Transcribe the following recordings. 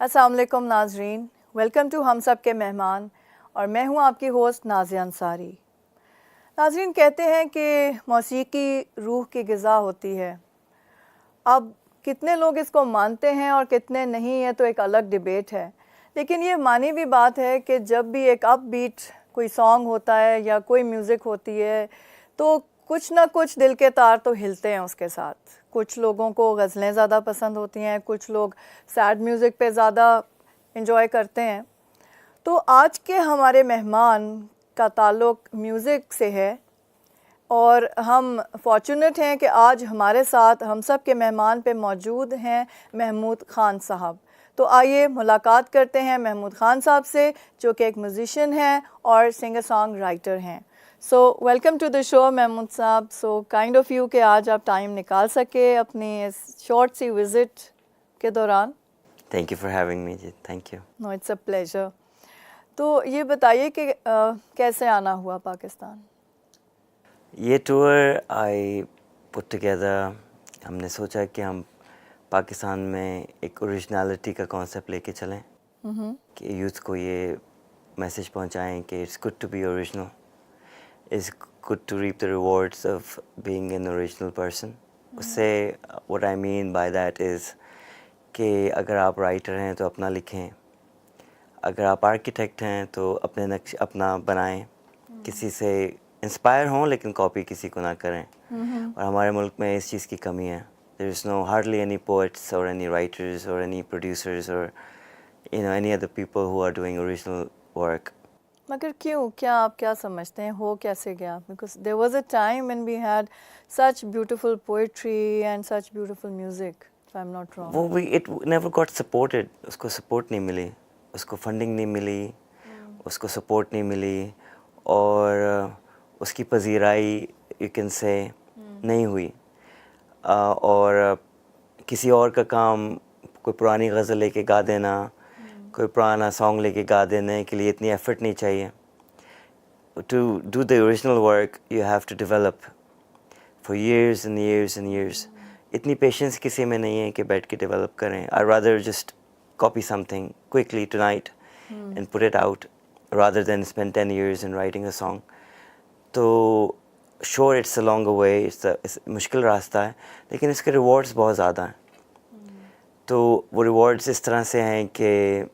अस्सलाम वालेकुम नाजरीन, वेलकम टू हम सब के मेहमान और मैं हूं आपकी होस्ट नाज़िया अंसारी। नाजरीन, कहते हैं कि मौसीकी रूह की ग़िज़ा होती है। अब कितने लोग इसको मानते हैं और कितने नहीं है तो एक अलग डिबेट है, लेकिन ये मानी भी बात है कि जब भी एक अपबीट कोई सॉन्ग होता है या कोई म्यूज़िक होती है तो कुछ ना कुछ दिल के तार तो हिलते हैं उसके साथ। कुछ लोगों को गज़लें ज़्यादा पसंद होती हैं, कुछ लोग सैड म्यूज़िक पे ज़्यादा एंजॉय करते हैं। तो आज के हमारे मेहमान का ताल्लुक़ म्यूज़िक से है और हम फॉर्चुनेट हैं कि आज हमारे साथ हम सब के मेहमान पे मौजूद हैं महमूद ख़ान साहब। तो आइए मुलाकात करते हैं महमूद ख़ान साहब से, जो कि एक म्यूज़िशियन हैं और सिंगर सॉन्ग राइटर हैं। So welcome to the show Mahmood sahab. So kind of you कि आज आप टाइम निकाल सके अपनी इस शॉर्ट सी विज़िट के दौरान। Thank you for having me जी, thank you. No, it's a pleasure. तो ये बताइए कि कैसे आना हुआ पाकिस्तान? ये टूर आई पुट टुगेदर, हमने सोचा कि हम पाकिस्तान में एक ओरिजिनलिटी का कॉन्सेप्ट लेके चलें कि यूथ को ये मैसेज पहुंचाएं कि it's good to be original, it's good to reap the rewards of being an original person. उससे what I mean by that is कि अगर आप राइटर हैं तो अपना लिखें, अगर आप आर्किटेक्ट हैं तो अपने नक्श अपना बनाएं, किसी से इंस्पायर हों लेकिन कॉपी किसी को ना करें। और हमारे मुल्क में इस चीज़ की कमी है। There is no hardly any poets और एनी राइटर्स और एनी प्रोड्यूसर्स और any other people who are doing original work. मगर क्यों, क्या आप क्या समझते हैं हो कैसे गया? Because there was a time when we had such beautiful poetry and such beautiful music, if I am not wrong. वो भी इट नेवर गॉट सपोर्टेड, उसको सपोर्ट नहीं मिली, उसको फंडिंग नहीं मिली, उसको सपोर्ट नहीं मिली और उसकी पजीराई यू कैन से नहीं हुई। और किसी और का काम, कोई पुरानी गज़ल लेके गा देना, कोई पुराना सॉन्ग लेके गा देने के लिए इतनी एफर्ट नहीं चाहिए। To do the original work you have to develop for years and years and years। इतनी पेशेंस किसी में नहीं है कि बैठ के डेवलप करें। I rather just copy something quickly tonight and put it out rather than spend 10 years in writing a song। तो sure it's a long way, it's मुश्किल रास्ता है, लेकिन इसके रिवॉर्ड्स बहुत ज़्यादा हैं। तो वो रिवॉर्ड्स इस तरह से हैं कि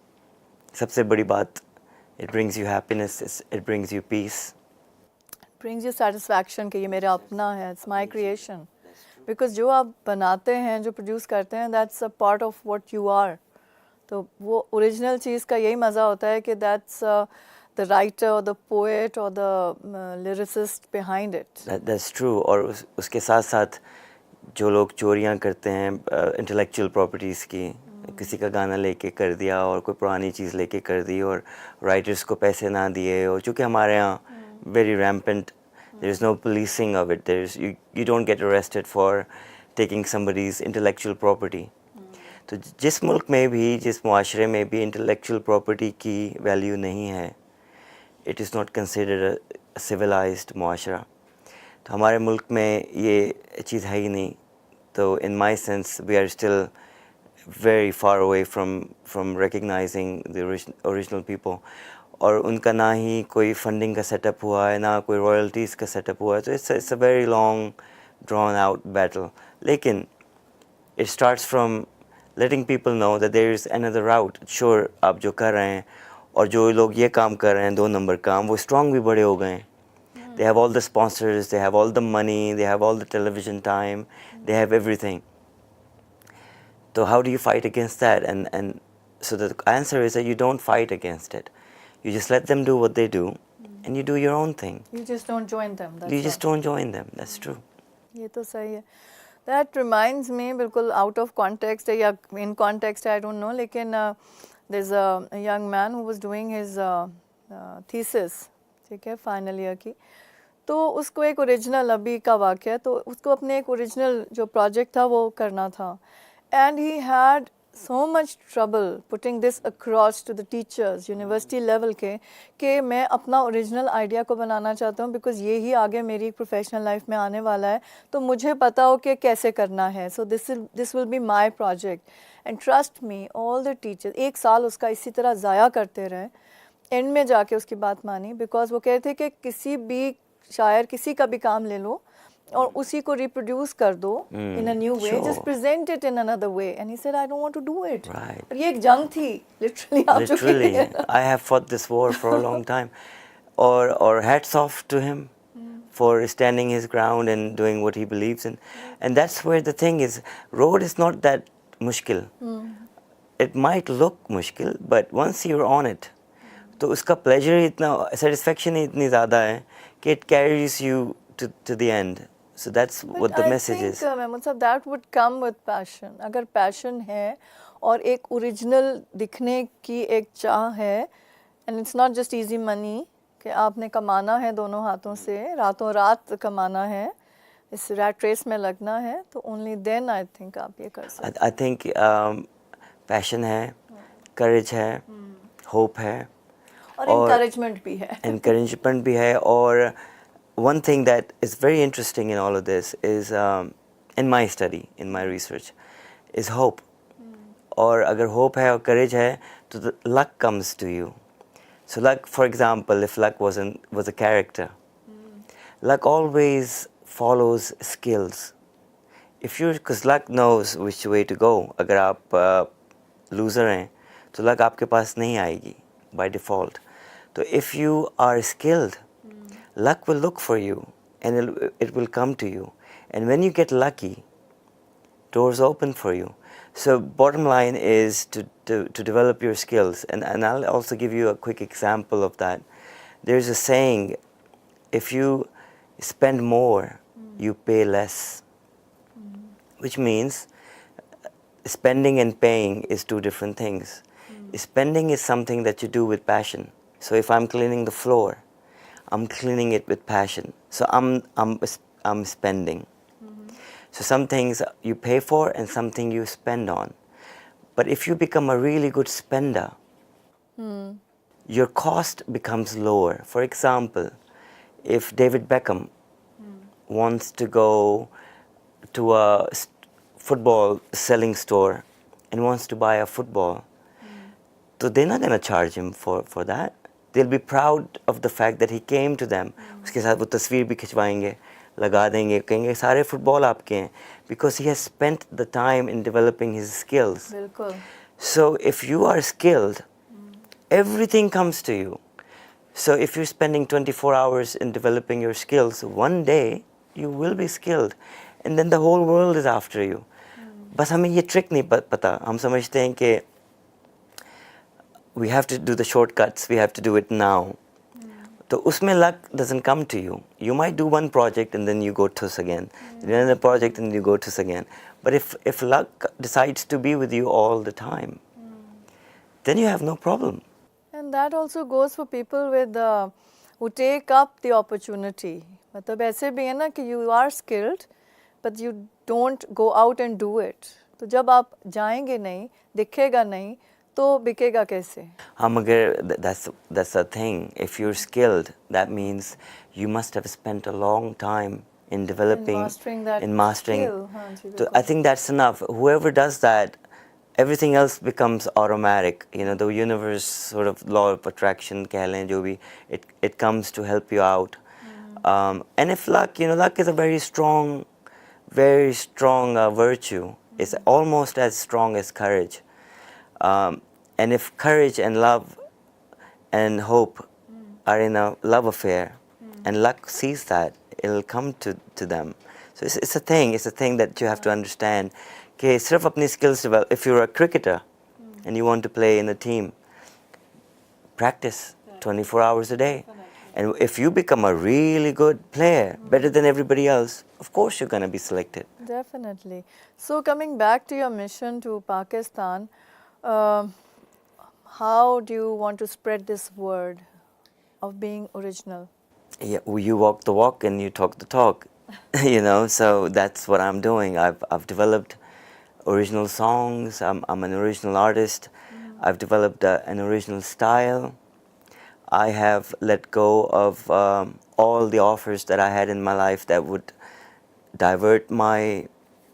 सबसे बड़ी बात, it brings you happiness, it brings you peace, brings you satisfaction कि ये मेरा अपना है, इट्स माय क्रिएशन। बिकॉज जो आप बनाते हैं, जो प्रोड्यूस करते हैं, that's a part of what you are. तो वो ओरिजिनल चीज़ का यही मज़ा होता है कि that's the writer or the poet or the lyricist behind it। That's true। और उसके साथ साथ जो लोग चोरियां करते हैं इंटेलेक्चुअल प्रॉपर्टीज़ की, किसी का गाना लेके कर दिया और कोई पुरानी चीज़ लेके कर दी और राइटर्स को पैसे ना दिए, और चूँकि हमारे यहाँ very rampant, there is no policing of it, there is you don't get arrested for taking somebody's intellectual property. तो जिस मुल्क में भी, जिस मुआशरे में भी इंटेलेक्चुअल प्रॉपर्टी की वैल्यू नहीं है, it is not considered a civilized मुआशरा। तो हमारे मुल्क में ये चीज़ है ही नहीं। तो in my sense we are still very far away from recognizing the original people. और उनका ना ही कोई फंडिंग का सेटअप हुआ है, ना कोई रॉयल्टीज़ का सेटअप हुआ है। तो it's a very long drawn out battle. लेकिन it starts from letting people know that there is another route। Sure, आप जो कर रहे हैं और जो लोग ये काम कर रहे हैं, 2 नंबर काम, वो स्ट्रॉन्ग भी बड़े हो गए हैं। They have all the sponsors, they have all the money, they have all the television time, they have everything। So how do you fight against that? And so the answer is that you don't fight against it. You just let them do what they do and you do your own thing। You just don't join them, that's You just don't join them, that's true। ये तो सही है। That reminds me, बिल्कुल out of context है या in context I don't know, लेकिन there's a young man who was doing his thesis, ठीक है, फाइनल ईयर की। तो उसको एक ओरिजिनल, अभी का वाक़या है, तो उसको अपने एक ओरिजिनल जो प्रोजेक्ट था वो करना था। And he had so much trouble putting this across to the teachers university level के कि मैं अपना ओरिजिनल आइडिया को बनाना चाहता हूँ बिकॉज ये ही आगे मेरी प्रोफेशनल लाइफ में आने वाला है तो मुझे पता हो कि कैसे करना है so this will be my project and trust me all the teachers 1 साल उसका इसी तरह ज़ाया करते रहे एंड में जाके उसकी बात मानी बिकॉज वो कहते थे कि किसी भी शायर किसी का भी काम ले लो और उसी को रिप्रोड्यूस कर दो in a new way just present it in another way and he said I don't want to do it Right. और ये एक जंग थी लिटरली आप जो Literally, I have fought this war for a long time. Or hats off to him for standing his ground and doing what he believes in. And that's where the thing is, road is not that mushkil. It might look mushkil, but once you're on it, तो उसका pleasure इतना, satisfaction ही इतनी ज़्यादा है कि it carries you to the end. So that's what the message is. Mahmood साहब that would come with passion. अगर passion है और एक ओरिजिनल दिखने की एक चाह है and it's not just easy money कि आपने कमाना है दोनों हाथों से रातों रात कमाना है इस रैट रेस में लगना है तो only then I think आप ये कर सकते I think passion है, courage है, hope है और encouragement भी है encouragement भी है और one thing that is very interesting in all of this is in my study, in my research, is hope. और अगर hope है और courage है तो the luck comes to you. So luck, for example, if luck was a character, luck always follows skills. Because luck knows which way to go. अगर आप loser हैं तो luck आपके पास नहीं आएगी by default. So if you are skilled, luck will look for you and it will come to you. And when you get lucky, doors open for you. So bottom line is to develop your skills. And I'll also give you a quick example of that. There's a saying, if you spend more, you pay less. Which means spending and paying is two different things. Spending is something that you do with passion. So if I'm cleaning the floor, I'm cleaning it with passion. So I'm spending. So some things you pay for and something you spend on. But if you become a really good spender, your cost becomes lower. For example, if David Beckham wants to go to a football selling store and wants to buy a football, so they're not going to charge him for that. They'll be proud of the fact that he came to them. उसके साथ वो तस्वीर भी खिंचवाएंगे, लगा देंगे, कहेंगे सारे football आपके हैं, because he has spent the time in developing his skills. बिल्कुल. So if you are skilled, everything comes to you. So if you're spending 24 hours in developing your skills, one day you will be skilled, and then the whole world is after you. बस हमें ये trick नहीं पता. हम समझते हैं कि we have to do the shortcuts, we have to do it now. So usme luck doesn't come to you. You might do one project and then you go tus again. Then another project and you go tus again. But if luck decides to be with you all the time, then you have no problem. And that also goes for people with who take up the opportunity. मतलब ऐसे भी है ना कि you are skilled, but you don't go out and do it. तो जब आप जाएंगे नहीं, दिखेगा नहीं, तो बिकेगा कैसे? हम अगर that's the thing. If you're skilled, that means you must have spent a long time in developing, in mastering skill. So I think that's enough. Whoever does that, everything else becomes automatic. You know, the universe sort of law of attraction, कह लें जो भी, it comes to help you out. And if luck, luck is a very strong virtue. It's almost as strong as courage. And if courage and love and hope are in a love affair, and luck sees that, it'll come to them. So it's a thing that you have to understand. कि सिर्फ अपनी skills develop. If you're a cricketer and you want to play in a team, practice 24 hours a day. And if you become a really good player, better than everybody else, of course you're going to be selected. Definitely. So coming back to your mission to Pakistan, how do you want to spread this word of being original? Yeah, well, you walk the walk and you talk the talk, so that's what I'm doing. I've developed original songs. I'm an original artist. I've developed an original style. I have let go of all the offers that I had in my life that would divert my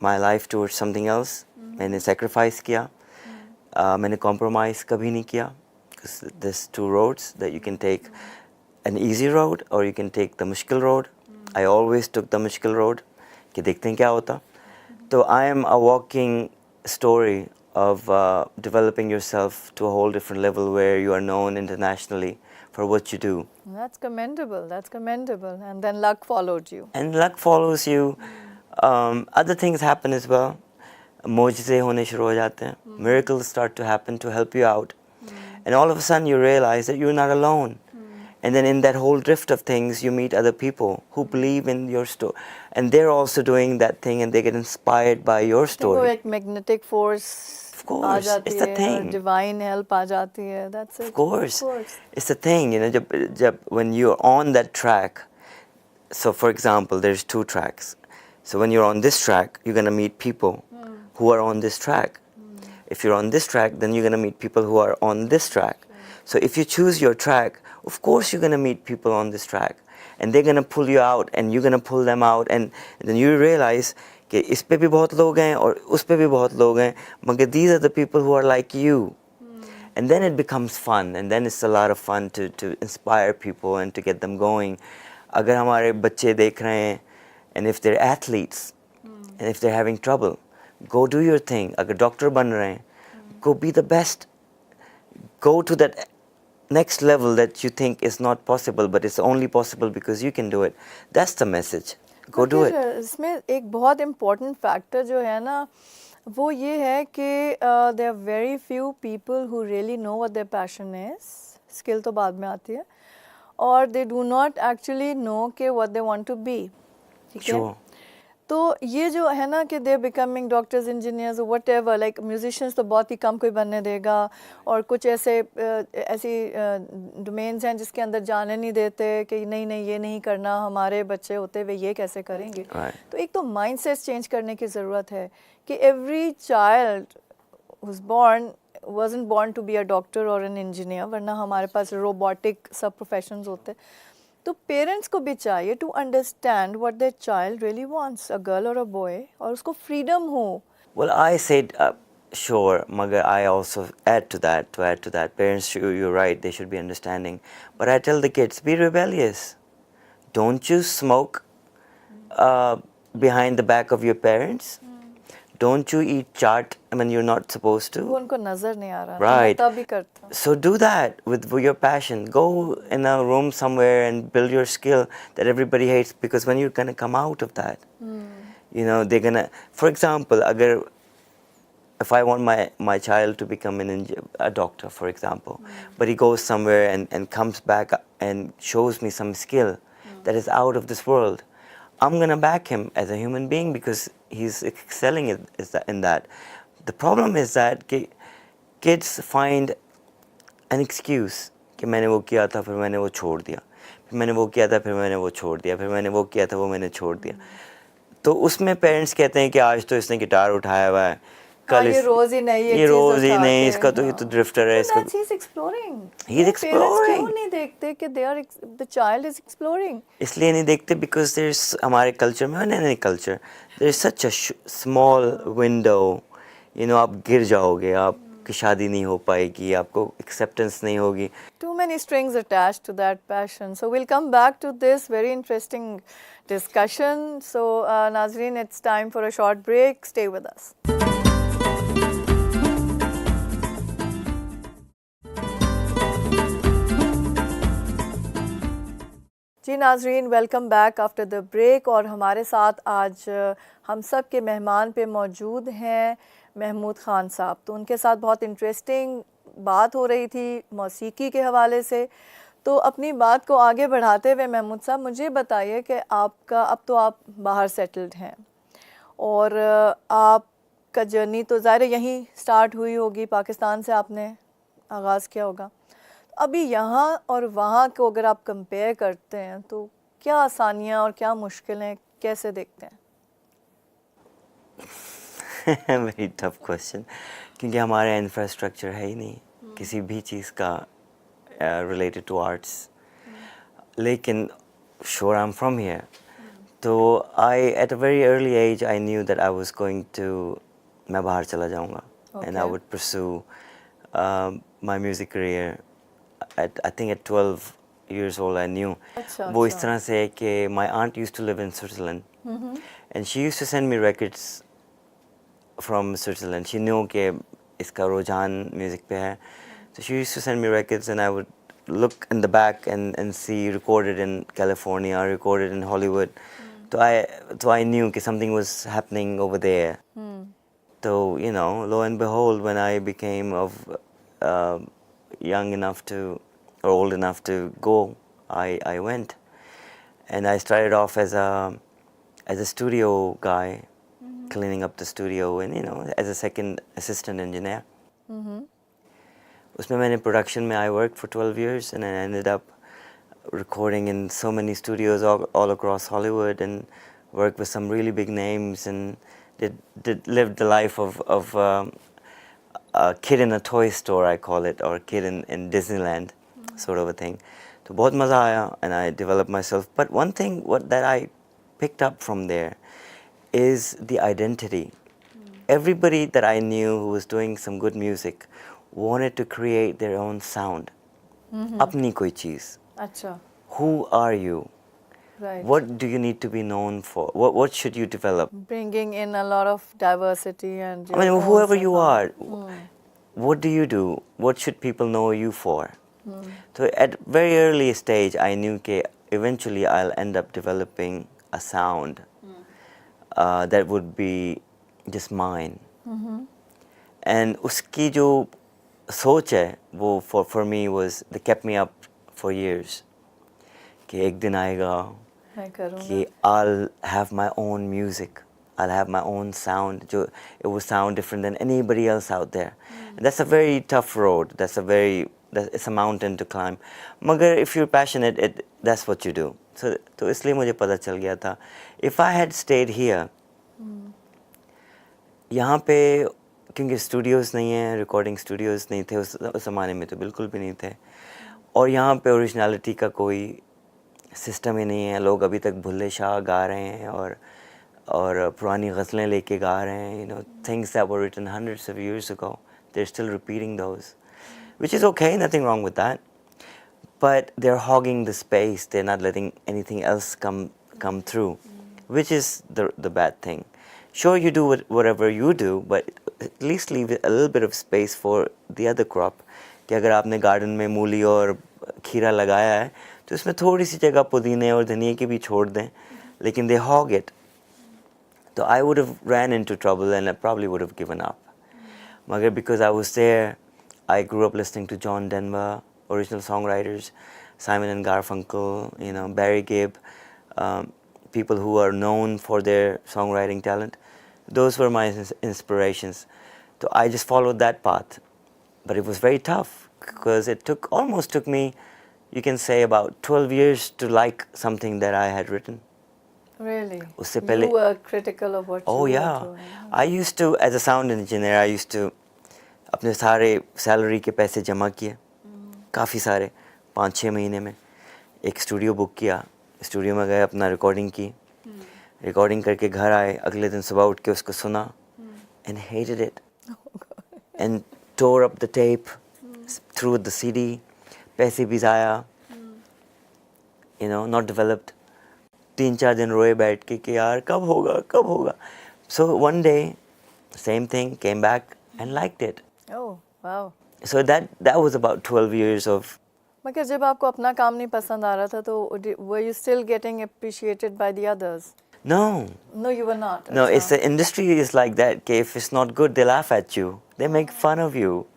life towards something else. मैंने sacrifice किया. मैंने compromise कभी नहीं किया. Because there's two roads that you can take. An easy road or you can take the mushkil road. I always took the mushkil road. कि देखते हैं क्या होता. So I am a walking story of developing yourself to a whole different level where you are known internationally for what you do. That's commendable. That's commendable. And then luck followed you. And luck follows you. Other things happen as well. मोज़िज़े होने शुरू हो जाते हैं. Miracles start to happen to help you out. And all of a sudden you realize that you're not alone. And then in that whole drift of things, you meet other people who believe in your story. And they're also doing that thing and they get inspired by your वो story. एक magnetic force Of uh course, जाती it's the है, thing. divine help आ जाती है. That's it. Of course. Of course. It's the thing, you know, when you're on that track, so for example, there's two tracks. So when you're on this track, you're going to meet people who are on this track. If you're on this track, then you're going to meet people who are on this track. So if you choose your track, of course you're going to meet people on this track. And they're going to pull you out and you're going to pull them out. And then you realize कि इस पे भी बहुत लोग हैं और उस पे भी बहुत लोग हैं, मगर these are the people who are like you. And then it becomes fun, and then it's a lot of fun to inspire people and to get them going. अगर हमारे बच्चे देख रहे हैं, and if they're athletes, and if they're having trouble, go do your thing. अगर doctor बन रहे हैं, go be the best. Go to that next level that you think is not possible, but it's only possible because you can do it. That's the message. Go do it. इसमें एक बहुत important factor जो है ना, वो ये है कि there are very few people who really know what their passion is. Skill तो बाद में आती है. और they do not actually know कि what they want to be. ठीक है? Sure. तो ये जो है ना कि they're becoming doctors, engineers or whatever, like musicians तो बहुत ही कम कोई बनने देगा, और कुछ ऐसी domains हैं जिसके अंदर जाने नहीं देते कि नहीं नहीं ये नहीं करना, हमारे बच्चे होते हुए ये कैसे करेंगे. तो एक तो mindset change करने की ज़रूरत है कि every child who's born wasn't born to be a doctor or an engineer, वरना हमारे पास robotic सब professions होते. तो पेरेंट्स को भी चाहिए to understand what their child really wants, a girl और अ बॉय, और उसको फ्रीडम हो. Well, I said, sure, Magar, I also add to that. Parents, you're right, they should be understanding. But I tell the kids, be rebellious. Don't you smoke behind the back of your parents. Don't you eat chaat when you're not supposed to. वो उनको नज़र नहीं आ रहा. Right. तभी करता. So do that with your passion. Go in a room somewhere and build your skill that everybody hates, because when you're going to come out of that, you know, they're going to, for example, if I want my child to become a doctor, for example, but he goes somewhere and comes back and shows me some skill that is out of this world, I'm going to back him as a human being because he's excelling in that. The problem is that kids find an excuse कि मैंने वो किया था फिर मैंने वो छोड़ दिया, फिर मैंने वो किया था फिर मैंने वो छोड़ दिया, फिर मैंने वो किया था वो मैंने छोड़ दिया. तो उसमें पेरेंट्स कहते हैं कि आज तो इसने गिटार उठाया हुआ है, कल ये रोज ही नहीं, इसका तो ये तो ड्रिफ्टर है, इसका he's exploring. He's exploring. क्यों नहीं देखते कि the child is exploring? इसलिए नहीं देखते because there's हमारे कल्चर में, नहीं culture, there's such a small window, you know, आप गिर जाओगे, आपकी शादी नहीं हो पाएगी, आपको acceptance नहीं होगी. Too many strings attached to that passion. So we'll come back to this very interesting discussion. So Nazreen, it's time for a short break. Stay with us. जी नाजरीन, welcome back after the break. और हमारे साथ आज हम सब के मेहमान पे मौजूद हैं महमूद ख़ान साहब. तो उनके साथ बहुत इंटरेस्टिंग बात हो रही थी मौसीकी के हवाले से. तो अपनी बात को आगे बढ़ाते हुए महमूद साहब, मुझे बताइए कि आपका, अब तो आप बाहर सेटल्ड हैं और आपका जर्नी तो ज़ाहिर यहीं स्टार्ट हुई होगी, पाकिस्तान से आपने आगाज़ किया होगा. अभी यहाँ और वहाँ को अगर आप कंपेयर करते हैं तो क्या आसानियाँ और क्या मुश्किलें कैसे देखते हैं? वेरी टफ क्वेश्चन, क्योंकि हमारा इंफ्रास्ट्रक्चर है ही नहीं किसी भी चीज़ का रिलेटेड टू आर्ट्स. लेकिन sure I'm from here. तो I at a very early age I knew that I was going to मैं बाहर चला जाऊँगा and I would pursue my music career. I think at 12 years old I knew. वो इस तरह से कि my aunt used to live in Switzerland and she used to send me records from Switzerland. She knew कि इसका रुझान music पे है. So she used to send me records and I would look in the back and see recorded in California, recorded in Hollywood. So I knew that something was happening over there. So, you know, lo and behold, when I became young enough to, or old enough to go, I went. And I started off as a studio guy, cleaning up the studio and, you know, as a second assistant engineer. उसमें मैंने production में I worked for 12 years and I ended up recording in so many studios all across Hollywood and worked with some really big names and lived the life of a kid in a toy store, I call it, or a kid in Disneyland, sort of a thing. तो बहुत मज़ा आया and I developed myself. But one thing that I picked up from there is the identity. Everybody that I knew who was doing some good music wanted to create their own sound. अपनी कोई चीज़. अच्छा. Who are you? Right. What do you need to be known for? What should you develop? Bringing in a lot of diversity and. I mean, whoever you are, what do you do? What should people know you for? So at very early stage, I knew that eventually I'll end up developing a sound that would be just mine. And उसकी जो सोच है वो for me was they kept me up for years कि एक दिन आएगा कि I'll have my own music, I'll have my own sound जो it will sound different than anybody else out there. And that's a very tough road, it's a mountain to climb. मगर if you're passionate, that's what you do. So तो इसलिए मुझे पता चल गया था if I had stayed here, यहाँ पे क्योंकि स्टूडियोज़ नहीं हैं, रिकॉर्डिंग स्टूडियोज़ नहीं थे उस ज़माने में, तो बिल्कुल भी नहीं थे. और यहाँ पे ओरिजिनलिटी का कोई सिस्टम ही नहीं है. लोग अभी तक भुल्ले शाह गा रहे हैं और पुरानी गज़लें लेके गा रहे हैं. You know, things that were written hundreds of years ago, they're still repeating those, which is okay, nothing wrong with that. But they're hogging the space. They're not letting anything else come through, which is the bad thing. Sure, you do whatever you do, but at least leave a little bit of space for the other crop. कि अगर आपने garden में मूली और खीरा लगाया है तो उसमें थोड़ी सी जगह पुदीने और धनिए की भी छोड़ दें, लेकिन they hog it. So I would have ran into trouble and I probably would have given up. मगर because I was there, I grew up listening to John Denver, original songwriters, Simon and Garfunkel, you know, Barry Gibb, people who are known for their songwriting talent. Those were my inspirations. So I just followed that path. But it was very tough because it almost took me, you can say, about 12 years to like something that I had written. Really? उससे पहले, you were critical of what you were doing. I used to, as a sound engineer, I used to अपने सारे salary के पैसे जमा किए, काफ़ी सारे, 5-6 महीने में एक स्टूडियो बुक किया, स्टूडियो में गए, अपना रिकॉर्डिंग की, रिकॉर्डिंग करके घर आए, अगले दिन सुबह उठ के उसको सुना and hated it and tore up the tape, threw the CD, पैसे भी ज़ाया, you know, not developed. 3-4 दिन रोए बैठ के कि यार कब होगा. So one day, same thing, came back and liked it. Oh, wow. So that was about 12 years of. मगर जब आपको अपना काम नहीं पसंद आ रहा था तो were you still getting appreciated by the others? No. No, you were not. No, it's the industry is like that. Okay, if it's not good, they laugh at you. They make fun of you.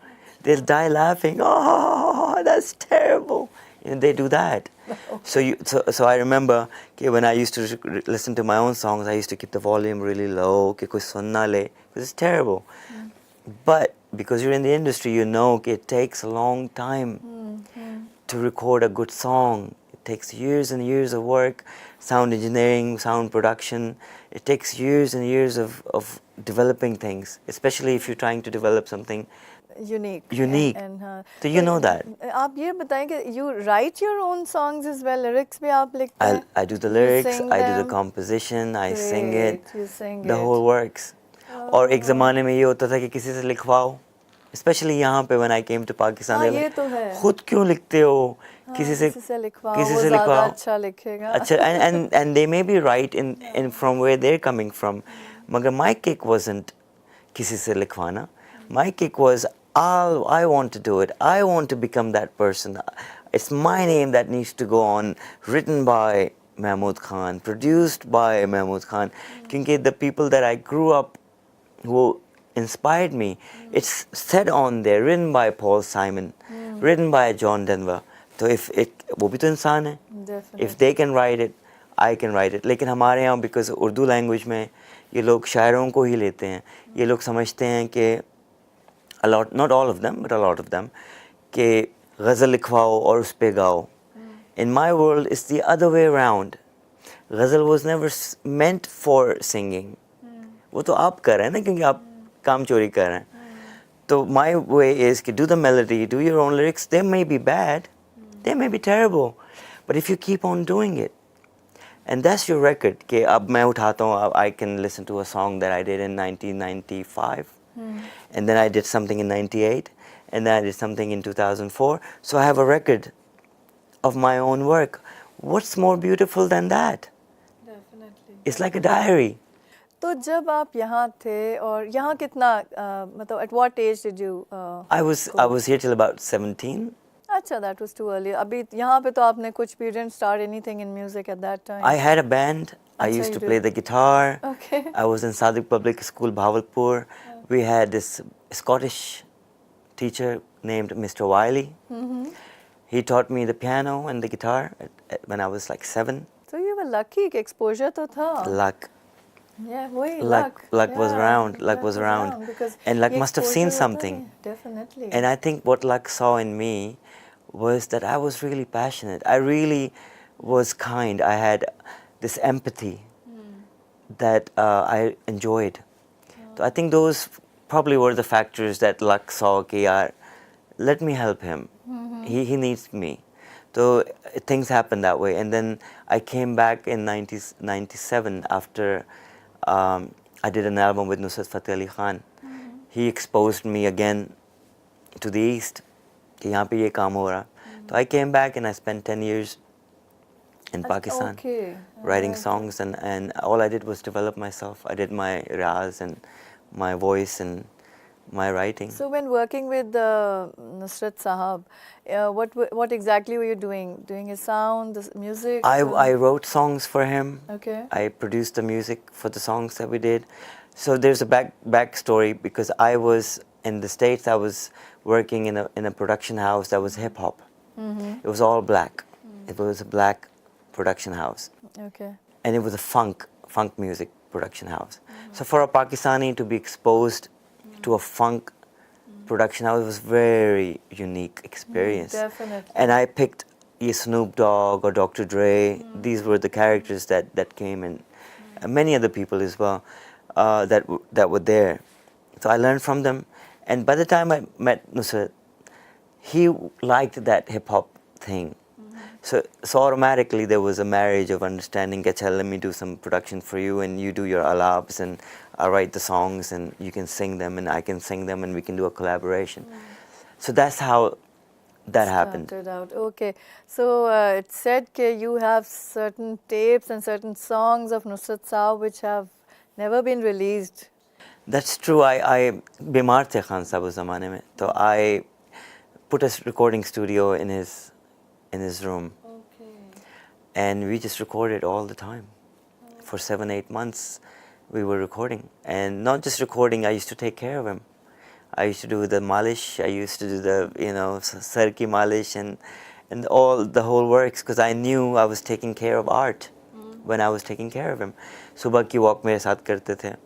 They'll die laughing. Oh, that's terrible. You know, they do that. Okay. So I remember okay, when I used to listen to my own songs, I used to keep the volume really low. Okay, कोई सुन ना ले, because it's terrible. But because you're in the industry, you know okay, it takes a long time to record a good song. It takes years and years of work, sound engineering, sound production. It takes years and years of developing things, especially if you're trying to develop something unique. So you know that. आप ये बताएं कि you write your own songs as well, lyrics भी आप लिखते हैं? I do the You lyrics, sing I do the them? composition, I sing it, Great, you sing the it. whole works. और एक ज़माने में ये होता था कि किसी से लिखवाओ, especially यहाँ पे when I came to Pakistan, हाँ, they were ये like, तो है। खुद क्यों लिखते हो? किसी से लिखवाओ, किसी वो से ज़्यादा लिखवाओ। अच्छा लिखेगा। अच्छा, and they may be right in from where they're coming from, मगर my kick wasn't किसी से लिखवाना. My kick was I want to do it. I want to become that person. It's my name that needs to go on, written by Mahmood Khan, produced by Mahmood Khan. क्योंकि the people that I grew up who inspired me, it's said on there, written by Paul Simon, written by John Denver. So if it, वो भी तो इंसान है. Definitely. If they can write it, I can write it. लेकिन हमारे यहाँ because Urdu language में ये लोग शायरों को ही लेते हैं. ये लोग समझते हैं कि a lot, not all of them, but a lot of them, कि गज़ल लिखवाओ और उस पे गाओ. In my world, it's the other way around. Ghazal was never meant for singing. वो तो आप कर रहे हैं ना, क्योंकि आप काम चोरी कर रहे हैं. तो my way is कि do the melody, do your own lyrics. They may be bad, they may be terrible, but if you keep on doing it, and that's your record. कि अब मैं उठाता हूँ, I can listen to a song that I did in 1995, and then I did something in 98, and then I did something in 2004. So I have a record of my own work. What's more beautiful than that? Definitely. It's like a diary. तो जब आप यहाँ थे और यहाँ कितना मतलब at what age did you I was here till about 17. अच्छा, that was too early. अभी यहाँ पे तो आपने कुछ भी didn't start anything in music at that time. I had a band. I अच्छा, used you to play did. the guitar. Okay. I was in Sadiq Public School, Bahawalpur. We had this Scottish teacher named Mr. Wiley. He taught me the piano and the guitar when I was like 7. So you were lucky कि exposure तो था. Luck. Yeah, वही Luck was Yeah, around. Luck was around. because And luck ये must have seen exposure होता something. है, Definitely. And I think what luck saw in me was that I was really passionate. I really was kind. I had this empathy that I enjoyed. So I think those probably were the factors that luck saw. कि यार, let me help him. He needs me. So things happened that way. And then I came back in 97 after I did an album with Nusrat Fateh Ali Khan. He exposed me again to the East. कि यहाँ पे ये काम हो रहा. So I came back and I spent 10 years in Pakistan Okay. writing songs, and all I did was develop myself. I did my raz and my voice and my writing. So when working with Nusrat Sahab, what exactly were you doing? Doing his sound, the music? I wrote songs for him. Okay. I produced the music for the songs that we did. So there's a backstory because I was in the States. I was working in a production house that was hip hop. It was all black. It was a black production house, Okay. and it was a funk music production house. So for a Pakistani to be exposed to a funk production house was very unique experience. Definitely. And I picked Snoop Dogg or Dr. Dre. These were the characters that came, and many other people as well that were there. So I learned from them. And by the time I met Nusrat, he liked that hip hop thing. So automatically there was a marriage of understanding. Achha, let me do some production for you, and you do your alabs, and I'll write the songs, and you can sing them, and I can sing them, and we can do a collaboration. So that's how that happened. Started out. Okay. So it said that you have certain tapes and certain songs of Nusrat Sahab which have never been released. That's true. I बीमार थे खान साहब उस ज़माने में, तो I put a recording studio in his room. Okay. And we just recorded all the time. For 7-8 months we were recording, and not just recording, I used to take care of him. I used to do the malish, I used to do the sar ki malish and all the whole works, because I knew I was taking care of art when I was taking care of him. सुबह की walk मेरे साथ करते थे,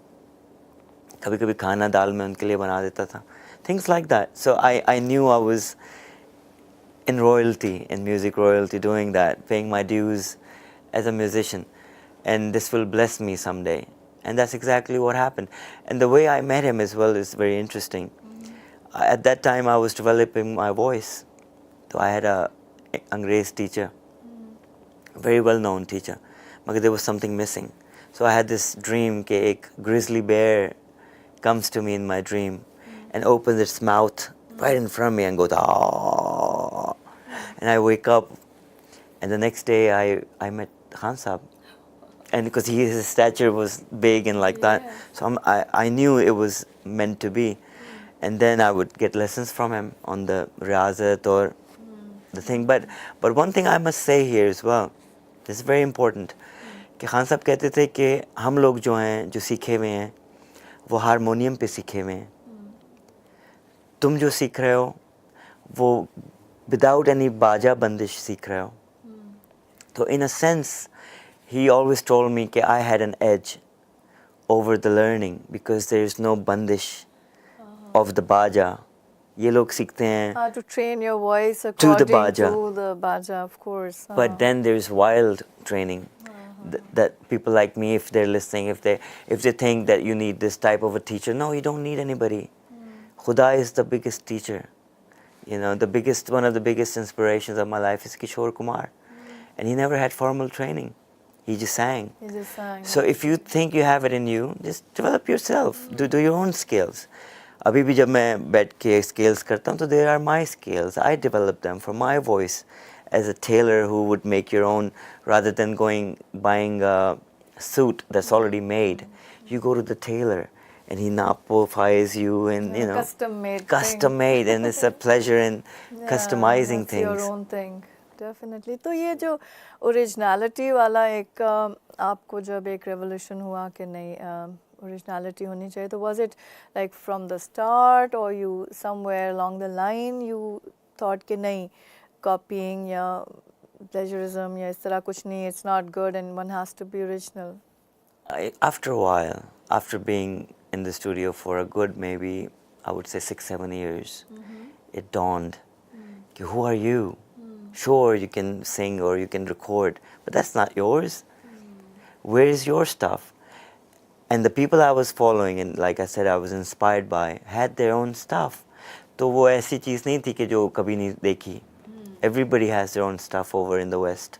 कभी कभी खाना दाल में उनके लिए बना देता था, things like that. So I knew I was in royalty, in music royalty, doing that, paying my dues as a musician, and this will bless me someday. And that's exactly what happened. And the way I met him as well is very interesting. At that time, I was developing my voice. So I had a Angrez teacher, very well-known teacher, but there was something missing. So I had this dream that a grizzly bear comes to me in my dream and opens its mouth right in front of me and goes, "Ah!" And I wake up, and the next day I met HumSub. And because his stature was big and like that, so I knew it was meant to be. And then I would get lessons from him on the riyazat or the thing. But one thing I must say here as well, this is very important, कि खान साहब कहते थे कि हम लोग जो हैं, जो सीखे हुए हैं, वो हारमोनियम पे सीखे हुए हैं. तुम जो सीख रहे हो, वो without any बाजा बंदिश सीख रहे हो. So in a sense, he always told me that I had an edge over the learning because there is no bandish of the baja. ये लोग सीखते हैं to train your voice to according the baja. to the baja, of course. But then there is wild training that people like me, if they're listening, if they think that you need this type of a teacher, no, you don't need anybody. Khuda is the biggest teacher. You know, one of the biggest inspirations of my life is Kishore Kumar. And he never had formal training. He just sang. He just sang. So if you think you have it in you, just develop yourself. Do your own skills. अभी भी जब मैं बैठ के scales करता हूँ, तो there are my skills. I developed them for my voice as a tailor who would make your own, rather than buying a suit that's already made. You go to the tailor and he napofies you, and you know, custom made, and it's a pleasure in customizing things. Your own thing. Definitely. तो ये जो originality वाला एक आपको जब एक revolution हुआ कि नहीं ओरिजिनलिटी होनी चाहिए, तो was it like from the start or you somewhere along the line you thought कि नहीं copying या plagiarism या इस तरह कुछ नहीं, it's not good and one has to be original? After a while, after being in the studio for a good maybe I would say 6-7 years, it dawned, who are you? Sure, you can sing or you can record, but that's not yours. Where is your stuff? And the people I was following, and like I said, I was inspired by, had their own stuff. तो वो ऐसी चीज़ नहीं थी कि जो कभी नहीं देखी. Everybody has their own stuff over in the West.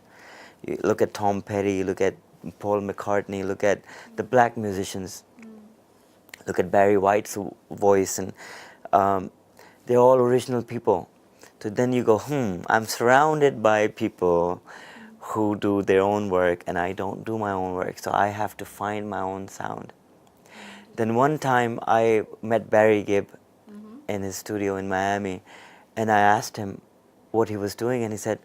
You look at Tom Petty, you look at Paul McCartney, look at the black musicians. Look at Barry White's voice, and they're all original people. So then you go, I'm surrounded by people who do their own work and I don't do my own work, so I have to find my own sound. Then one time I met Barry Gibb in his studio in Miami, and I asked him what he was doing, and he said,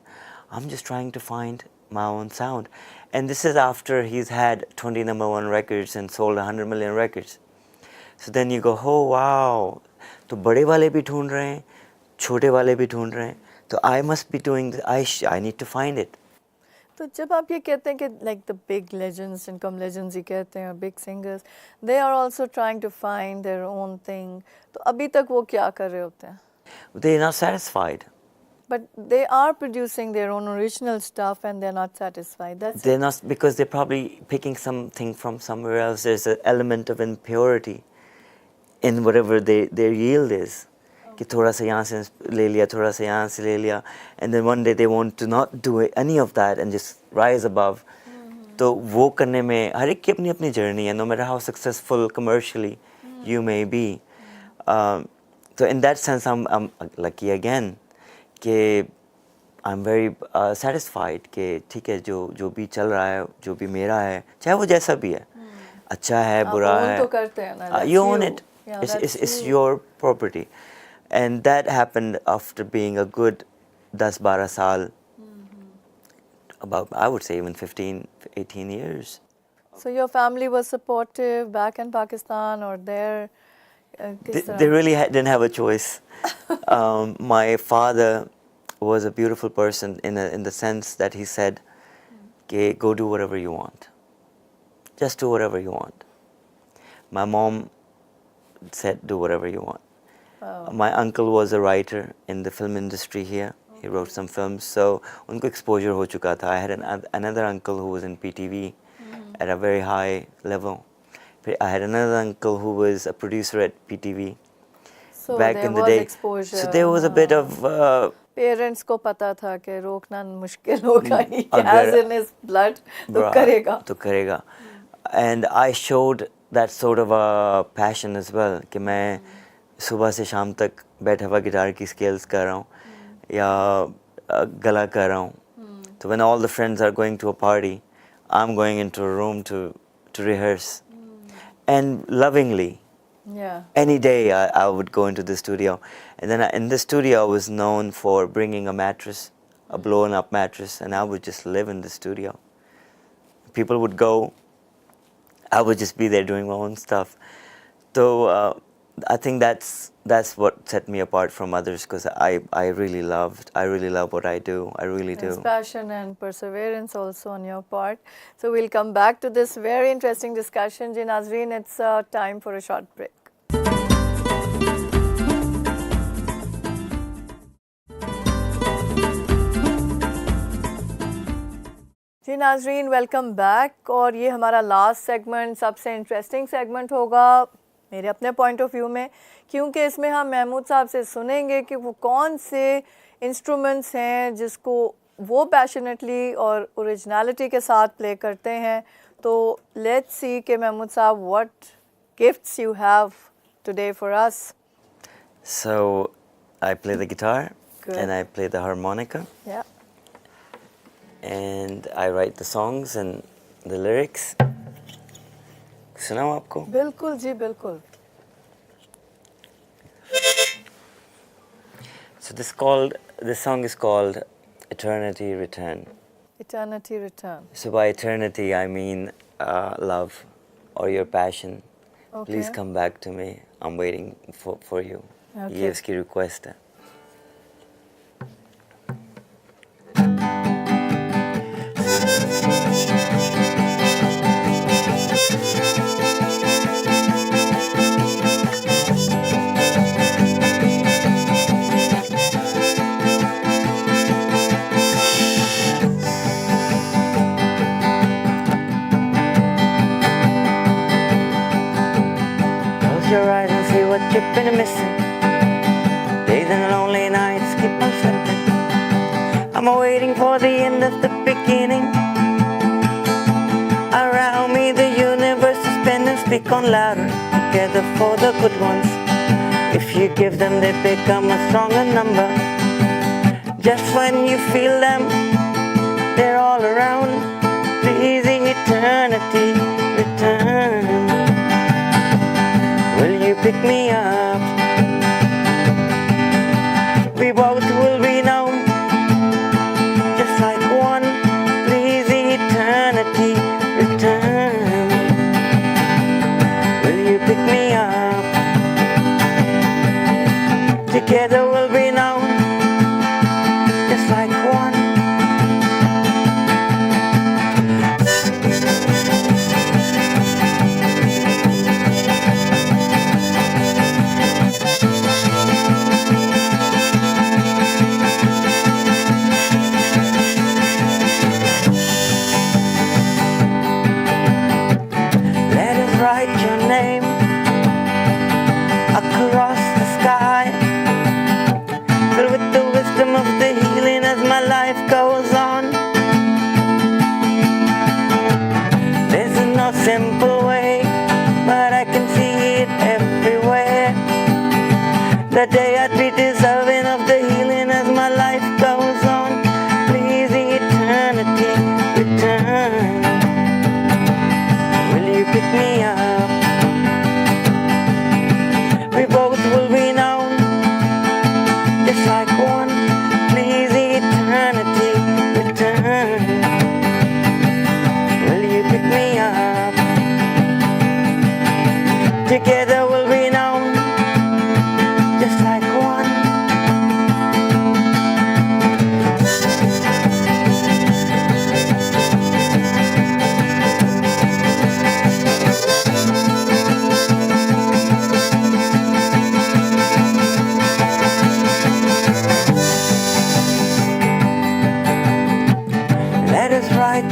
I'm just trying to find my own sound. And this is after he's had 20 #1 records and sold 100 million records. So then you go, oh wow, तो बड़े वाले भी ढूंढ रहे हैं, छोटे वाले भी ढूंढ रहे हैं, तो I must be doing this, I need to find it. तो जब आप ये कहते हैं कि like the big legends, income legends ही कहते हैं, big singers, they are also trying to find their own thing, तो अभी तक वो क्या कर रहे होते हैं? They are not satisfied. But they are producing their own original stuff and they're not satisfied. They're not, because they're probably picking something from somewhere else. There's an element of impurity in whatever their yield is. कि थोड़ा सा यहाँ से ले लिया, थोड़ा सा यहाँ से ले लिया, and then one day they want to not do any of that and just rise above. तो वो करने में हर एक की अपनी अपनी journey है, no matter how successful commercially you may be. So in that sense, I'm lucky again. कि I'm very satisfied कि ठीक है, जो भी चल रहा है, जो भी मेरा है, चाहे वो जैसा भी है, अच्छा है, बुरा है, तो करते हैं ना, you own it. It's your property. And that happened after being a good 10-12 saal, about, I would say, even 15-18 years. So your family was supportive back in Pakistan or there? They really didn't have a choice. My father was a beautiful person in the sense that he said, okay, go do whatever you want. Just do whatever you want. My mom said, do whatever you want. Wow. My uncle was a writer in the film industry here. He wrote some films, so उनको exposure हो चुका था. I had another uncle who was in PTV at a very high level. I had another uncle who was a producer at PTV So back there in the was day. exposure. So there was a bit of parents को पता था कि रोकना मुश्किल होगा ही, अगर- as in his blood, तो Bruh, करेगा. तो करेगा. And I showed that sort of a passion as well कि मैं सुबह से शाम तक बैठा हुआ गिटार की स्केल्स कर रहा हूँ या गला कर रहा हूँ. So when all the friends are going to a party, I'm going into a room to rehearse. And lovingly, Yeah. any day I would go into the studio. And then in the studio I was known for bringing a mattress, a blown up mattress, and I would just live in the studio. People would go, I would just be there doing my own stuff. So I think that's what set me apart from others, because I really love what I do. I really There's do. passion and perseverance also on your part. So we'll come back to this very interesting discussion. Ji Nazreen, it's time for a short break. जी नाजरीन, welcome back. और ये हमारा last segment सबसे interesting segment होगा मेरे अपने point of view में, क्योंकि इसमें हम महमूद साहब से सुनेंगे कि वो कौन से इंस्ट्रूमेंट्स हैं जिसको वो पैशनेटली और ओरिजिनलिटी के साथ प्ले करते हैं. तो लेट्स सी कि महमूद साहब what gifts you have today for us. So I play the guitar. Good. And I play the harmonica. Yeah. And I write the songs and the lyrics. सुनाओ आपको? बिल्कुल जी, बिल्कुल. So this song is called Eternity Return. Eternity Return. So by eternity I mean love or your passion. Okay. Please come back to me. I'm waiting for you. Okay. ये उसकी request है. Close your eyes and see what you've been missing. Days and lonely nights keep on slipping. I'm waiting for the end of the beginning. Around me the universe is bending, speak on louder. Together for the good ones. If you give them, they become a stronger number. Just when you feel them, they're all around. Pleasing eternity, return. Will you pick me up? We both will be known, just like one. Pleasing eternity, return. Will you pick me up? Together we'll be known, just like one. Let us write your name across the sky, filled with the wisdom of the healing as my life goes on. There's no simple way, but I can see it everywhere. The day I'd be deserving of the healing as my life goes on. Pleasing eternity, return. Will you pick me up? We both will be known, just like one. Pleasing eternity, return. Will you pick me up? Together we'll be known, just like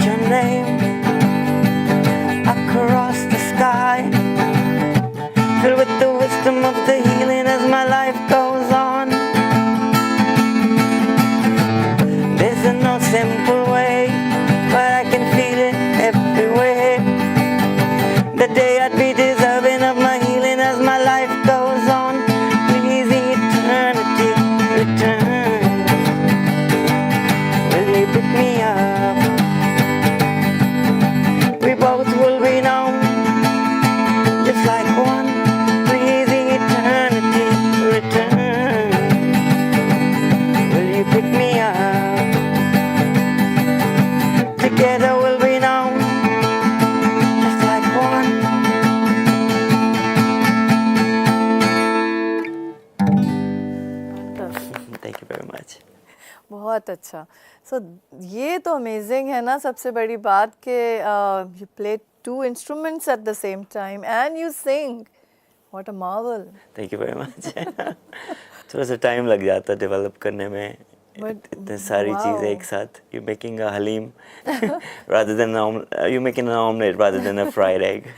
your name across the sky, filled with the wisdom of the healing as my life goes on. There's no simple way, but I can feel it everywhere. The day I'd be deserving of my healing as my life goes on. Please, eternity, return. Will you pick me up? We both will be known just like one. Please, eternity, return. Will you pick me up? Together we'll be known just like one. Thank you very much. बहुत अच्छा. So ये तो amazing है ना, सबसे बड़ी बात कि you play 2 instruments at the same time and you sing. What a marvel. Thank you very much. थोड़ा सा टाइम लग जाता है डेवलप करने में. But इतने सारी चीज़ें एक साथ. You're making a halim rather than you're making an omelette rather than a fried egg.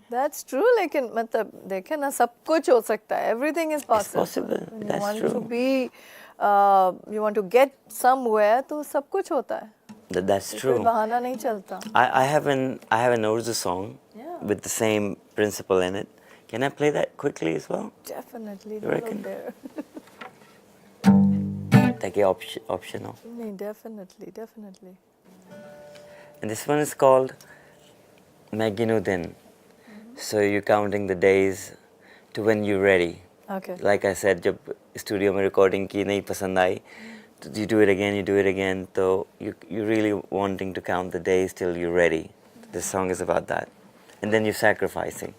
That's true. लेकिन मतलब देखे ना, सब कुछ हो सकता है. Everything is possible. It's possible. When That's you want true. to be, you want to get somewhere, तो सब कुछ होता है. That's कोई true. बहाना नहीं चलता. I have an Urdu song with the same principle in it. Can I play that quickly as well? Definitely. You reckon? There. Take it optional. नहीं, definitely. And this one is called मैं गिनूं दिन. So you're counting the days to when you're ready. Okay. Like I said, जब studio में recording की नहीं पसंद आई, you do it again. So you're really wanting to count the days till you're ready. This song is about that. And then you're sacrificing.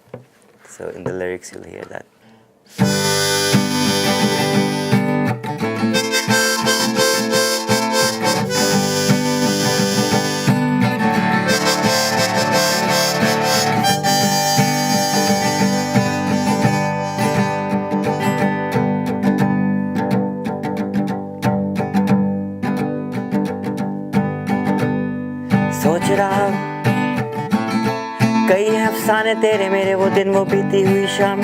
So in the lyrics you'll hear that. सोच रहा कई हैं अफसाने तेरे मेरे, वो दिन वो बीती हुई शाम,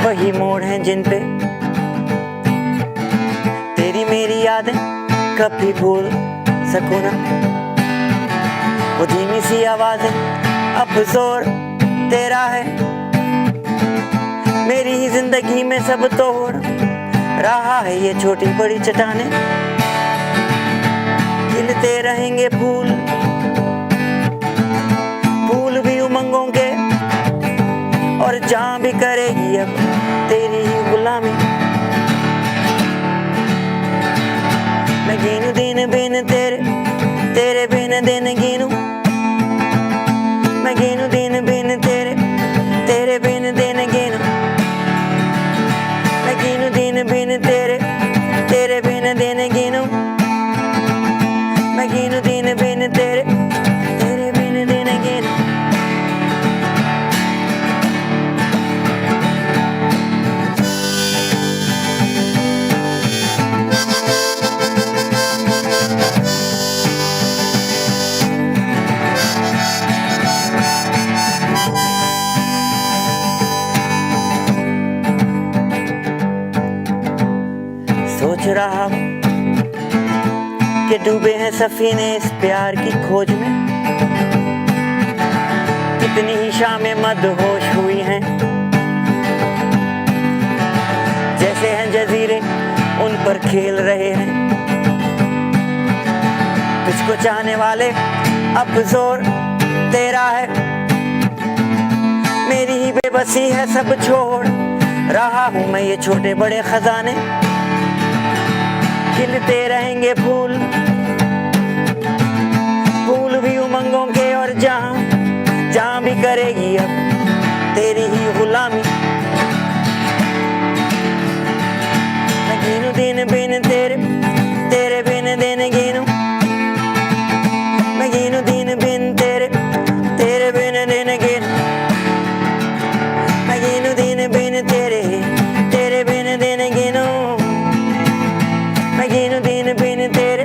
वही मोड़ हैं जिन पे तेरी मेरी यादें कभी भूल सकूं ना. वो धीमी सी आवाज़ें अब जोर तेरा है, मेरी ही जिंदगी में सब तोड़ रहा है ये छोटी बड़ी चट्टानें. खिलते रहेंगे फूल भी उमंगों के, और जहाँ भी करेगी अब तेरी ही गुलामी. मैं गिनूं दिन बिन तेरे बिन दिन गिनूं. मैं गिनूं दिन बिन तेरे बिन दिन गिनूं. मैं गिनूं दिन बिन तेरे बिन दिन गिनूं. मैं गिनूं दिन बिन तेरे बिन दिन गिनूं. सोच रहा कि डूबे हैं सफीने इस प्यार की खोज में, कितनी ही शामें मदहोश हुई हैं, जैसे हैं जजीरे उन पर खेल रहे हैं. तुझको चाहने वाले अब जोर तेरा है, मेरी ही बेबसी है सब छोड़ रहा हूँ मैं ये छोटे बड़े खजाने. खिलते रहेंगे फूल भी उमंगों के, और जहाँ भी करेगी अब तेरी ही गुलामी. मैं गिनूं दिन बिन तेरे बिन दिन गिनूं. मैं गिनूं दिन बिन तेरे बिन दिन गिनूं. मैं गिनूं दिन बिन तेरे बिन दिन गिनूं. मैं गिनूं दिन बिन तेरे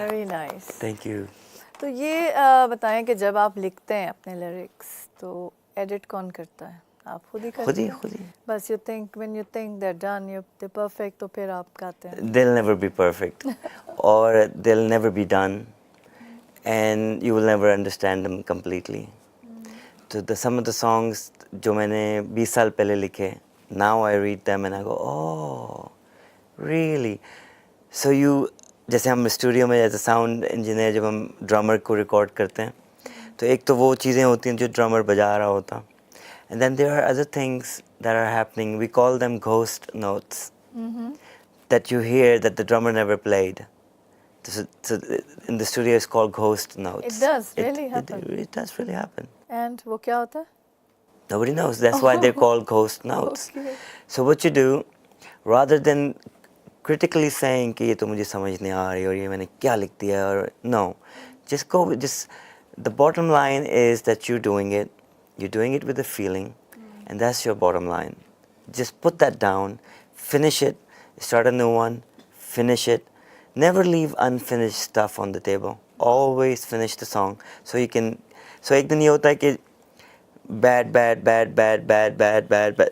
Very nice. Thank you. तो ये बताएं कि जब आप लिखते हैं अपने लिरिक्स तो एडिट कौन करता है? आप खुद ही करते हैं? खुद ही। बस when you think they're done, they're perfect, तो फिर आप गाते हैं? They'll never be perfect, or they'll never be done, and you will never understand them completely. So some of the songs जो मैंने 20 साल पहले लिखे, now I read them and I go, oh, really? So जैसे हम studio में as a sound engineer जब हम ड्रमर को रिकॉर्ड करते हैं तो एक तो वो चीज़ें होती हैं जो ड्रमर बजा रहा होता, and then there are other things that are happening. We call them ghost notes that you hear that the drummer never played. So in the studio it's called ghost notes. It does really happen. It does really happen. And वो क्या होता है? Nobody knows. That's why they're called ghost notes. Okay. So what you do, rather than critically saying कि ये तो मुझे समझ नहीं आ रही और ये मैंने क्या लिख दिया और no, just go with just the bottom line is that you're doing it with a feeling, and that's your bottom line. Just put that down, finish it, start a new one, finish it. Never leave unfinished stuff on the table. Always finish the song so you can. So एक दिन ये होता है कि bad.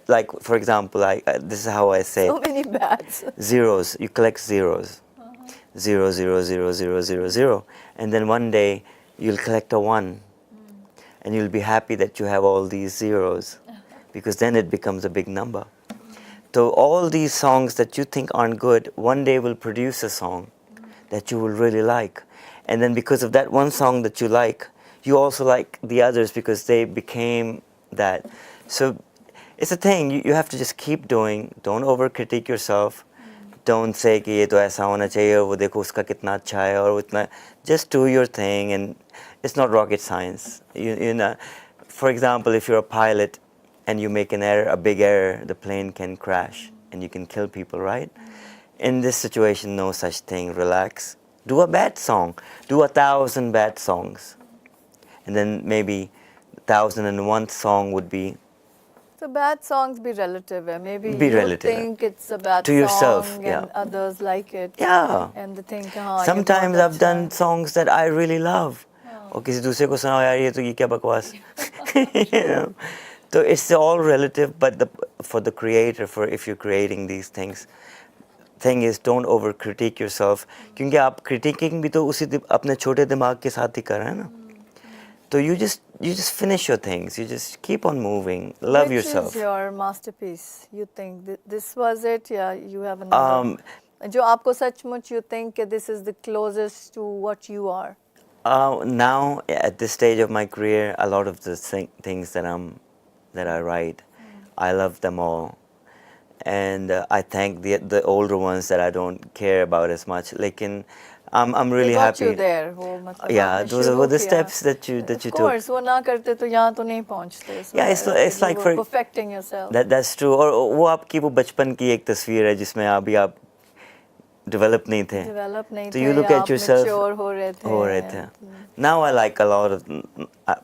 Like for example, this is how I say. So many bads. Zeros. You collect zeros. 0, 0, 0, 0, 0, 0. And then one day you'll collect a 1. And you'll be happy that you have all these zeros. Because then it becomes a big number. So all these songs that you think aren't good, one day will produce a song that you will really like. And then because of that one song that you like, you also like the others because they became that. So it's a thing, you have to just keep doing. Don't over-critique yourself. Don't say कि ये तो ऐसा होना चाहिए और वो देखो उसका कितना अच्छा है और उतना. Just do your thing, and it's not rocket science. You know, for example, if you're a pilot and you make an error, a big error, the plane can crash and you can kill people, right? In this situation, no such thing. Relax. Do a bad song. Do 1,000 bad songs. And then maybe 1,001 song would be. So bad songs be relative. Maybe Be you relative. think it's a bad To yourself, song yeah. and others like it. Yeah. And they think, हाँ, ये Sometimes बहुत I've अच्छा done है. songs that I really love. और किसी दूसरे को सुनाओ यार ये तो ये क्या बकवास. You know? So it's all relative, but for the creator, for if you're creating these things, thing is don't over critique yourself. क्योंकि आप critiquing भी तो उसी अपने छोटे दिमाग के साथ ही कर रहे हैं ना. So you just finish your things. You just keep on moving. Love yourself. Which is your masterpiece? You think this was it? Yeah, you have another. जो आपको सचमुच you think that this is the closest to what you are. Now at this stage of my career, a lot of the things that I write, I love them all, and I thank the older ones that I don't care about as much. Lekin I'm really They got happy. you there. वो मतलब Yeah, आपने those शुरू were the किया. steps that you Of took. course, वो ना करते तो यहाँ तो नहीं पहुँचते. So Yeah, it's you like were perfecting yourself. That's true. और वो आपकी वो बचपन की एक तस्वीर है जिसमें अभी आप develop नहीं थे. Develop नहीं So थे. you look या at आप yourself. mature हो रहे थे. Now I like a lot of,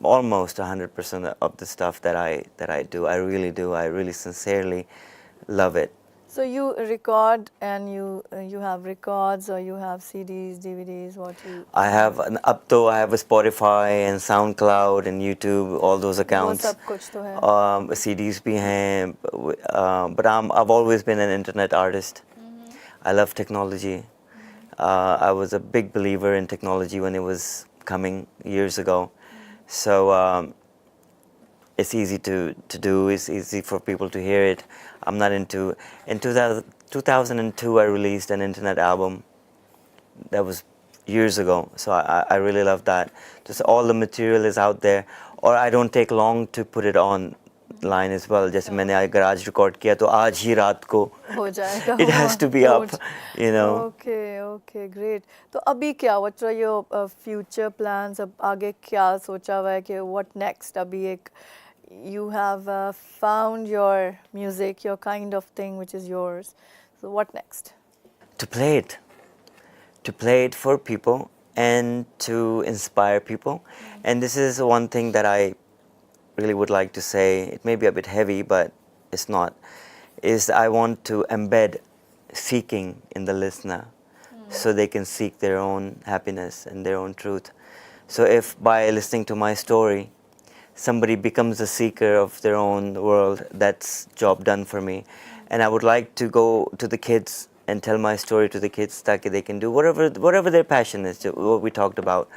almost 100% of the stuff that I do. I really do. I really sincerely love it. So you record and you have records or you have CDs, DVDs, what you? I have I have a Spotify and SoundCloud and YouTube, all those accounts. वो सब कुछ तो है. CDs भी हैं, but I've always been an internet artist. I love technology. I was a big believer in technology when it was coming years ago. So it's easy to do, it's easy for people to hear it. I'm not into. In 2002, I released an internet album. That was years ago, so I really love that. Just all the material is out there, or I don't take long to put it online as well. जैसे मैंने आज garage record किया तो आज ही रात को हो जाएगा. it has to be up, you know. Okay, great. तो अभी क्या? What are your future plans? अब आगे क्या सोचा हुआ है कि what next? अभी एक you have found your music, your kind of thing which is yours. So what next? To play it for people and to inspire people. And this is one thing that I really would like to say. It may be a bit heavy, but it's not. Is I want to embed seeking in the listener. so they can seek their own happiness and their own truth. So if by listening to my story, somebody becomes a seeker of their own world, that's job done for me. And I would like to go to the kids and tell my story to the kids that they can do whatever their passion is, what we talked about.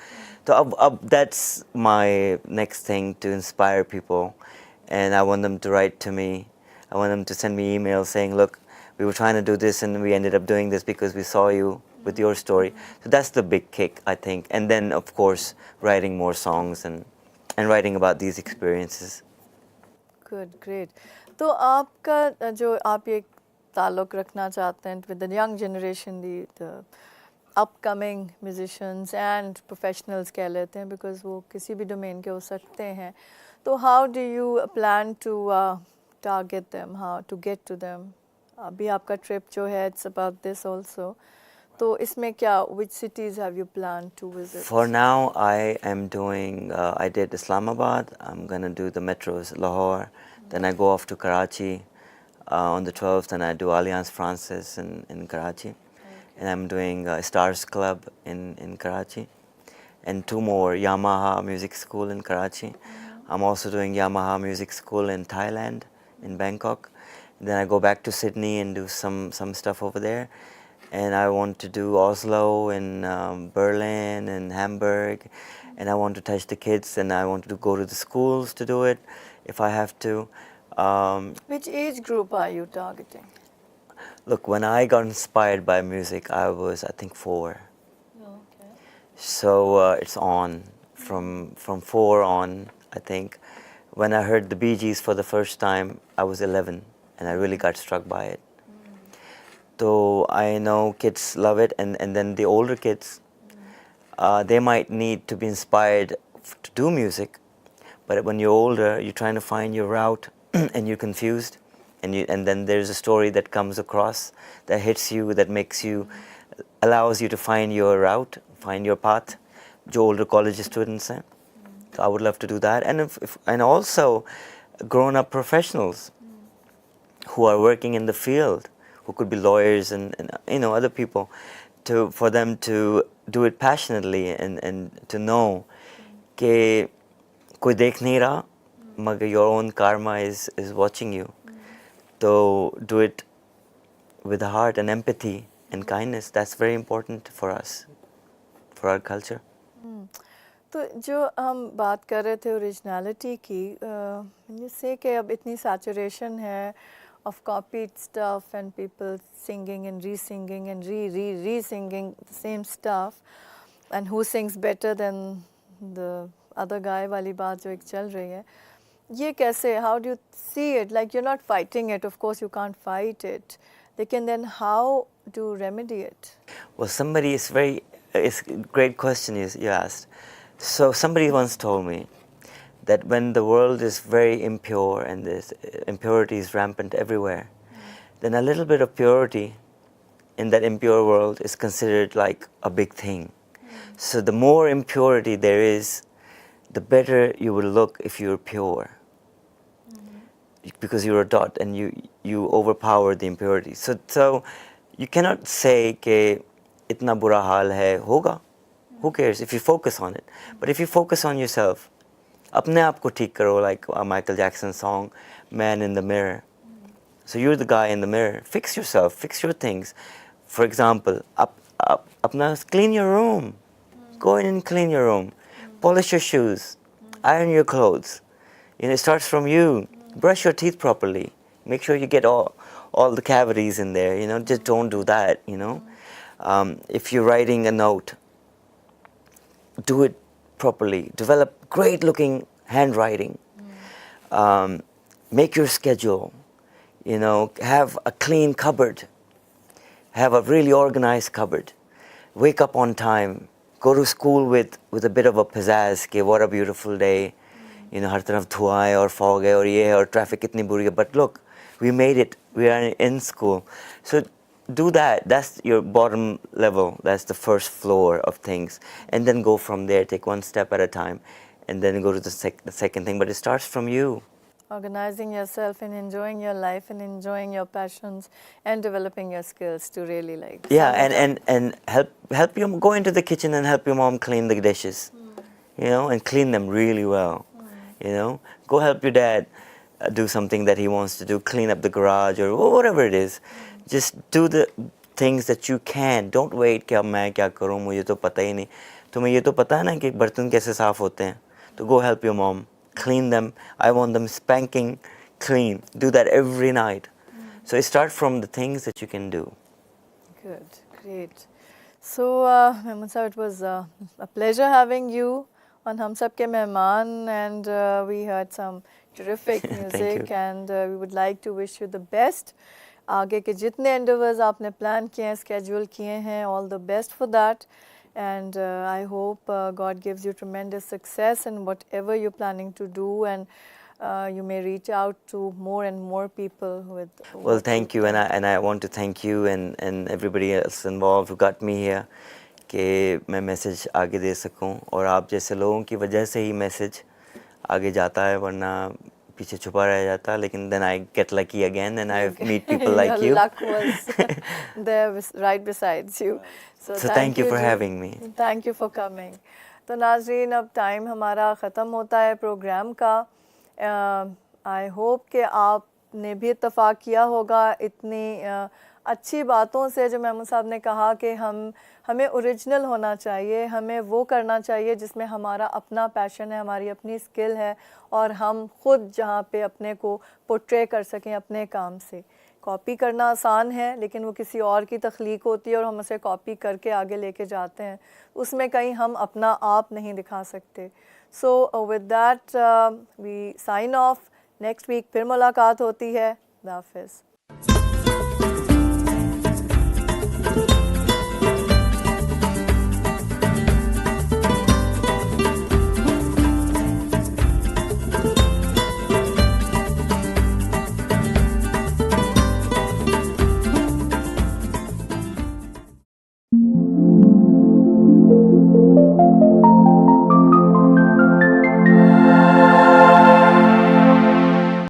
So that's my next thing, to inspire people. And I want them to write to me. I want them to send me emails saying, look, we were trying to do this and we ended up doing this because we saw you with your story. So that's the big kick, I think. And then, of course, writing more songs and writing about these experiences. Good, great. तो आपका जो आप ये ताल्लुक़ रखना चाहते हैं with the young generation, the upcoming musicians and professionals कह लेते हैं, because वो किसी भी domain के हो सकते हैं. तो how do you plan to target them, how to get to them? अभी आपका trip जो है, it's about this also. तो इसमें क्या, which cities have you planned to visit? For now, I am doing, I did Islamabad. I'm going to do the metros, Lahore. Then I go off to Karachi on the 12th, and I do Alliance Francaise in Karachi. And I'm doing Stars Club in Karachi. And 2 more, Yamaha Music School in Karachi. I'm also doing Yamaha Music School in Thailand, in Bangkok. Then I go back to Sydney and do some stuff over there. And I want to do Oslo and Berlin and Hamburg. And I want to touch the kids, and I want to go to the schools to do it if I have to. Which age group are you targeting? Look, when I got inspired by music, I was, I think, 4. Okay. So it's on from 4 on, I think. When I heard the Bee Gees for the first time, I was 11, and I really got struck by it. So I know kids love it, and then the older kids, they might need to be inspired to do music, but when you're older, you're trying to find your route, and you're confused, and then there's a story that comes across that hits you, that makes you, allows you to find your route, find your path. जो older college students हैं, so I would love to do that, and also grown-up professionals who are working in the field, who could be lawyers and other people, for them to do it passionately and to know कि कोई देख नहीं रहा, मगर your own karma is watching you. So do it with a heart and empathy and kindness. That's very important for us, for our culture. तो जो हम बात कर रहे थे ओरिजिनलिटी की, जैसे कि अब इतनी सैचुरेशन है of copied stuff and people singing and re-singing and re-singing the same stuff, and who sings better than the other guy वाली बात जो एक चल रही है, ये कैसे, how do you see it? Like, you're not fighting it, of course you can't fight it, लेकिन then how to remedy it? Well, it's a great question you asked. So somebody once told me that when the world is very impure and there's impurity is rampant everywhere, then a little bit of purity in that impure world is considered like a big thing. So the more impurity there is, the better you will look if you're pure, because you're a dot and you overpower the impurity. So you cannot say कि इतना बुरा हाल है, होगा. Who cares if you focus on it? But if you focus on yourself, अपने आप को ठीक करो, like a Michael Jackson song, Man in the Mirror. So you're the guy in the mirror. Fix yourself, fix your things. For example, clean your room. Go in and clean your room. Polish your shoes. Iron your clothes. It starts from you. Brush your teeth properly. Make sure you get all the cavities in there. Just don't do that. If you're writing a note, do it properly. Develop great looking handwriting. Make your schedule. Have a clean cupboard. Have a really organized cupboard. Wake up on time. Go to school with a bit of a pizzazz. Ke what a beautiful day. हर तरफ धुआं है और fog है और ये है और traffic इतनी बुरी है. But look, we made it. We are in school. So do that. That's your bottom level. That's the first floor of things. And then go from there. Take one step at a time. And then go to the second thing. But it starts from you. organizing yourself and enjoying your life and enjoying your passions and developing your skills to really like Yeah, sum it up. and help your go into the kitchen and help your mom clean the dishes, you know, and clean them really well. You know, go help your dad do something that he wants to do, clean up the garage or whatever it is. Just do the things that you can. Don't wait कि अब मैं क्या करूँ, मुझे तो पता ही नहीं. तुम्हें ये तो पता है ना कि बर्तन कैसे साफ होते हैं. तो go help your mom, clean them. I want them spanking clean. Do that every night. So start from the things that you can do. Good, great. So, Mahmood sir, it was a pleasure having you on HumSub के मेहमान, and we heard some terrific music, you. and we would like to wish you the best. आगे के जितने endeavors आपने plan किए हैं, schedule किए हैं, all the best for that. And I hope God gives you tremendous success in whatever you're planning to do, and you may reach out to more and more people with. Well, thank you, and I want to thank you and everybody else involved who got me here, कि मैं message आगे दे सकूं, और आप जैसे लोगों की वजह से ही मैसेज आगे जाता है, वरना पीछे छुपा रह जाता. लेकिन then I get lucky again and I meet people like you. Your luck was there right besides you. So thank you for ji. having me. Thank you for coming. तो नाज़रीन, अब टाइम हमारा ख़त्म होता है प्रोग्राम का. I hope कि आपने भी इत्तफ़ाक़ किया होगा इतनी अच्छी बातों से जो महमूद साहब ने कहा कि हमें ओरिजिनल होना चाहिए, हमें वो करना चाहिए जिसमें हमारा अपना पैशन है, हमारी अपनी स्किल है, और हम ख़ुद जहाँ पे अपने को पोर्ट्रे कर सकें अपने काम से. कॉपी करना आसान है, लेकिन वो किसी और की तख्लीक होती है और हम उसे कॉपी करके आगे लेके जाते हैं, उसमें कहीं हम अपना आप नहीं दिखा सकते. So with that we sign off. Next week फिर मुलाकात होती है. अल्लाह हाफ़िज़.